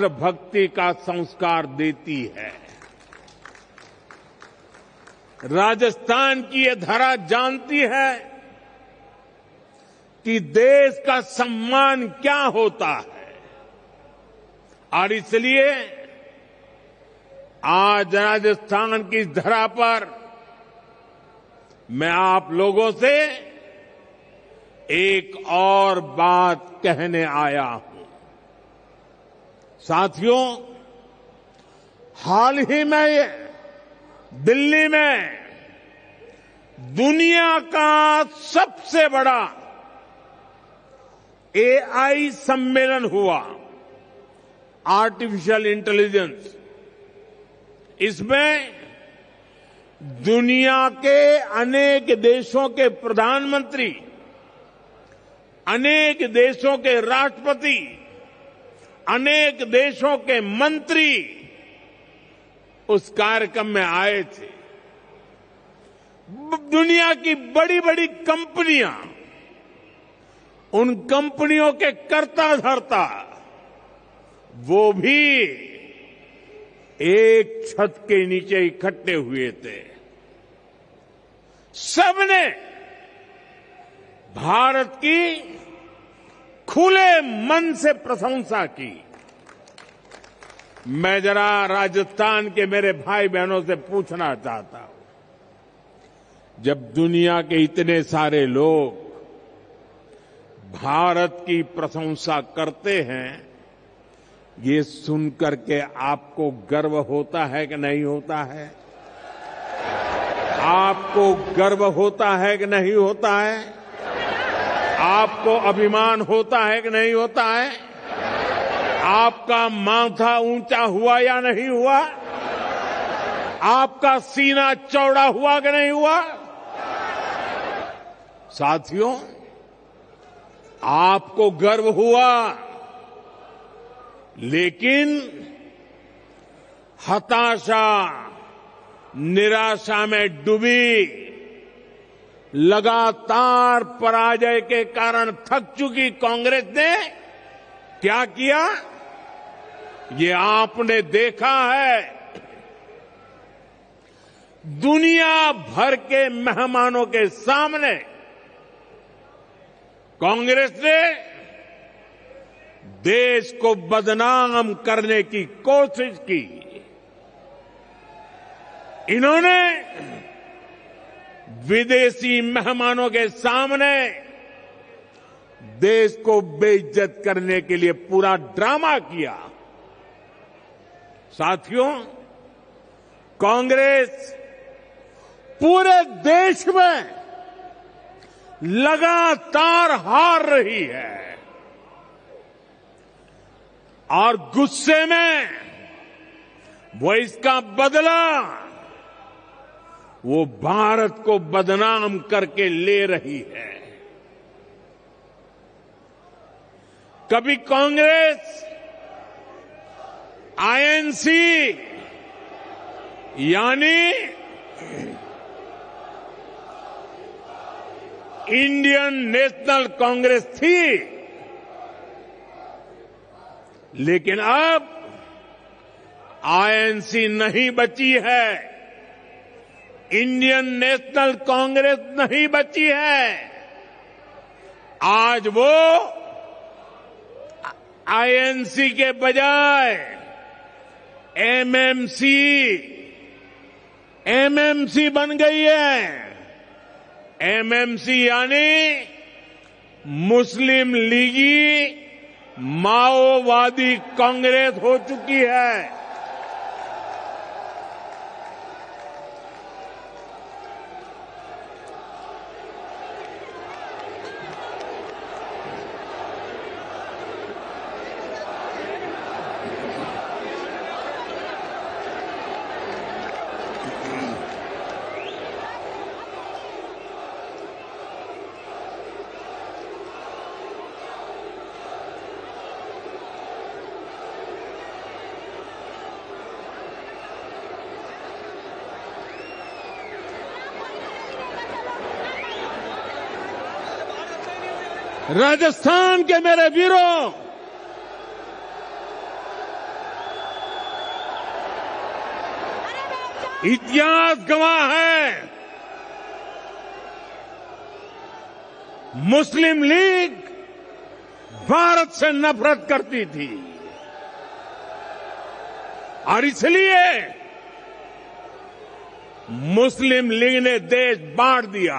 राष्ट्रभक्ति का संस्कार देती है। राजस्थान की ये धरा जानती है कि देश का सम्मान क्या होता है और इसलिए आज राजस्थान की धरा पर मैं आप लोगों से एक और बात कहने आया हूं। साथियों, हाल ही में दिल्ली में दुनिया का सबसे बड़ा एआई सम्मेलन हुआ, आर्टिफिशियल इंटेलिजेंस। इसमें दुनिया के अनेक देशों के प्रधानमंत्री, अनेक देशों के राष्ट्रपति, अनेक देशों के मंत्री उस कार्यक्रम में आए थे। दुनिया की बड़ी बड़ी कंपनियां, उन कंपनियों के कर्ता धर्ता वो भी एक छत के नीचे इकट्ठे हुए थे। सबने भारत की खुले मन से प्रशंसा की। मैं जरा राजस्थान के मेरे भाई बहनों से पूछना चाहता हूं, जब दुनिया के इतने सारे लोग भारत की प्रशंसा करते हैं, ये सुनकर के आपको गर्व होता है कि नहीं होता है? आपको गर्व होता है कि नहीं होता है? आपको अभिमान होता है कि नहीं होता है? आपका माथा ऊंचा हुआ या नहीं हुआ? आपका सीना चौड़ा हुआ कि नहीं हुआ? साथियों, आपको गर्व हुआ, लेकिन हताशा, निराशा में डूबी, लगातार पराजय के कारण थक चुकी कांग्रेस ने क्या किया, ये आपने देखा है। दुनिया भर के मेहमानों के सामने कांग्रेस ने देश को बदनाम करने की कोशिश की। इन्होंने विदेशी मेहमानों के सामने देश को बेइज्जत करने के लिए पूरा ड्रामा किया। साथियों, कांग्रेस पूरे देश में लगातार हार रही है और गुस्से में वो इसका बदला वो भारत को बदनाम करके ले रही है। कभी कांग्रेस आईएनसी यानी इंडियन नेशनल कांग्रेस थी, लेकिन अब आईएनसी नहीं बची है, इंडियन नेशनल कांग्रेस नहीं बची है। आज वो आईएनसी के बजाय एमएमसी बन गई है। एमएमसी यानी मुस्लिम लीगी माओवादी कांग्रेस हो चुकी है। राजस्थान के मेरे वीरों, इतिहास गवाह है, मुस्लिम लीग भारत से नफरत करती थी और इसलिए मुस्लिम लीग ने देश बांट दिया।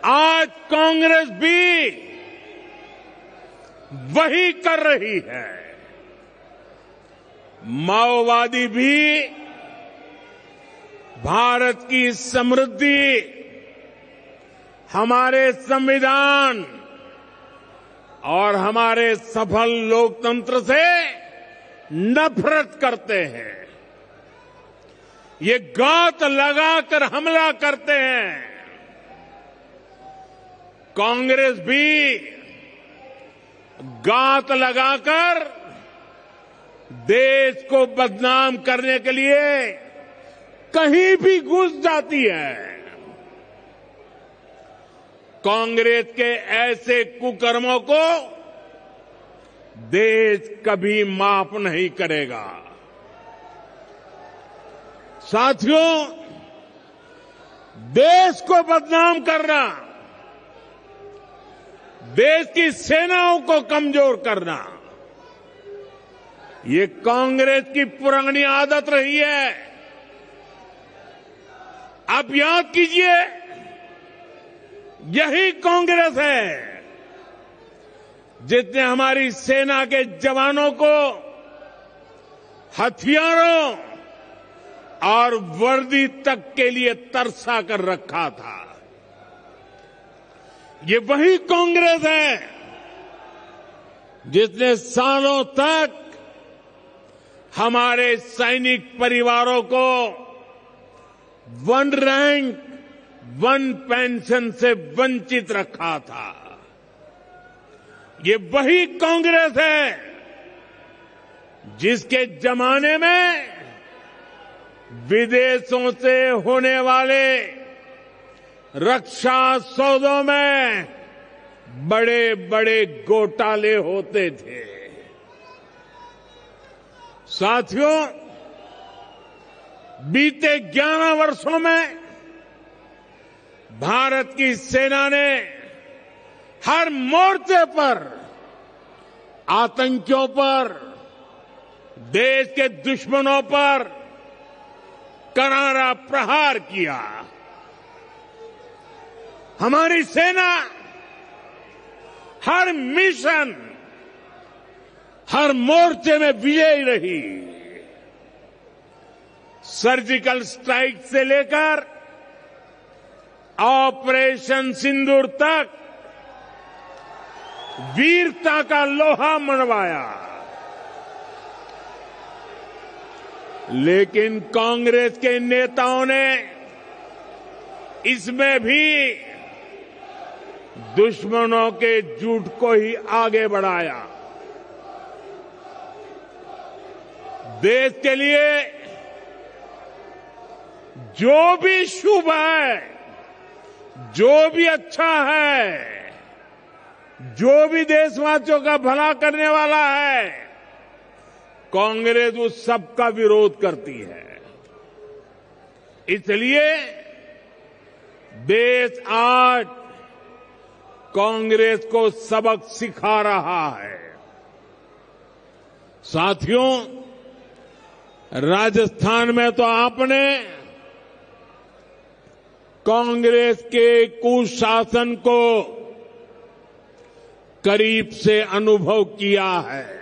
आज कांग्रेस भी वही कर रही है। माओवादी भी भारत की समृद्धि, हमारे संविधान और हमारे सफल लोकतंत्र से नफरत करते हैं। ये गात लगाकर हमला करते हैं। कांग्रेस भी गात लगाकर देश को बदनाम करने के लिए कहीं भी घुस जाती है। कांग्रेस के ऐसे कुकर्मों को देश कभी माफ नहीं करेगा। साथियों, देश को बदनाम करना, देश की सेनाओं को कमजोर करना, ये कांग्रेस की पुरानी आदत रही है। आप याद कीजिए, यही कांग्रेस है जिसने हमारी सेना के जवानों को हथियारों और वर्दी तक के लिए तरसा कर रखा था। ये वही कांग्रेस है जिसने सालों तक हमारे सैनिक परिवारों को वन रैंक वन पेंशन से वंचित रखा था। ये वही कांग्रेस है जिसके जमाने में विदेशों से होने वाले रक्षा सौदों में बड़े बड़े घोटाले होते थे। साथियों, बीते 11 वर्षों में भारत की सेना ने हर मोर्चे पर आतंकियों पर, देश के दुश्मनों पर करारा प्रहार किया। हमारी सेना हर मिशन, हर मोर्चे में विजयी रही। सर्जिकल स्ट्राइक से लेकर ऑपरेशन सिंदूर तक वीरता का लोहा मनवाया। लेकिन कांग्रेस के नेताओं ने इसमें भी दुश्मनों के झूठ को ही आगे बढ़ाया। देश के लिए जो भी शुभ है, जो भी अच्छा है, जो भी देशवासियों का भला करने वाला है, कांग्रेस उस सब का विरोध करती है। इसलिए देश आज कांग्रेस को सबक सिखा रहा है। साथियों, राजस्थान में तो आपने कांग्रेस के कुशासन को करीब से अनुभव किया है।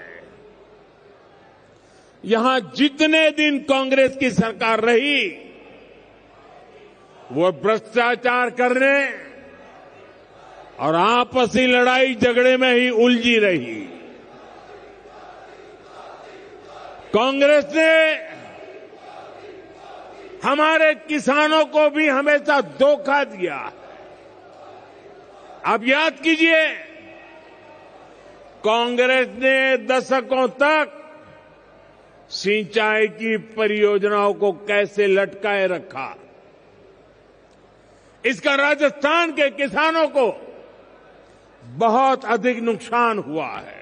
यहां जितने दिन कांग्रेस की सरकार रही, वो भ्रष्टाचार करने और आपसी लड़ाई झगड़े में ही उलझी रही। कांग्रेस ने हमारे किसानों को भी हमेशा धोखा दिया। आप याद कीजिए, कांग्रेस ने दशकों तक सिंचाई की परियोजनाओं को कैसे लटकाए रखा। इसका राजस्थान के किसानों को बहुत अधिक नुकसान हुआ है।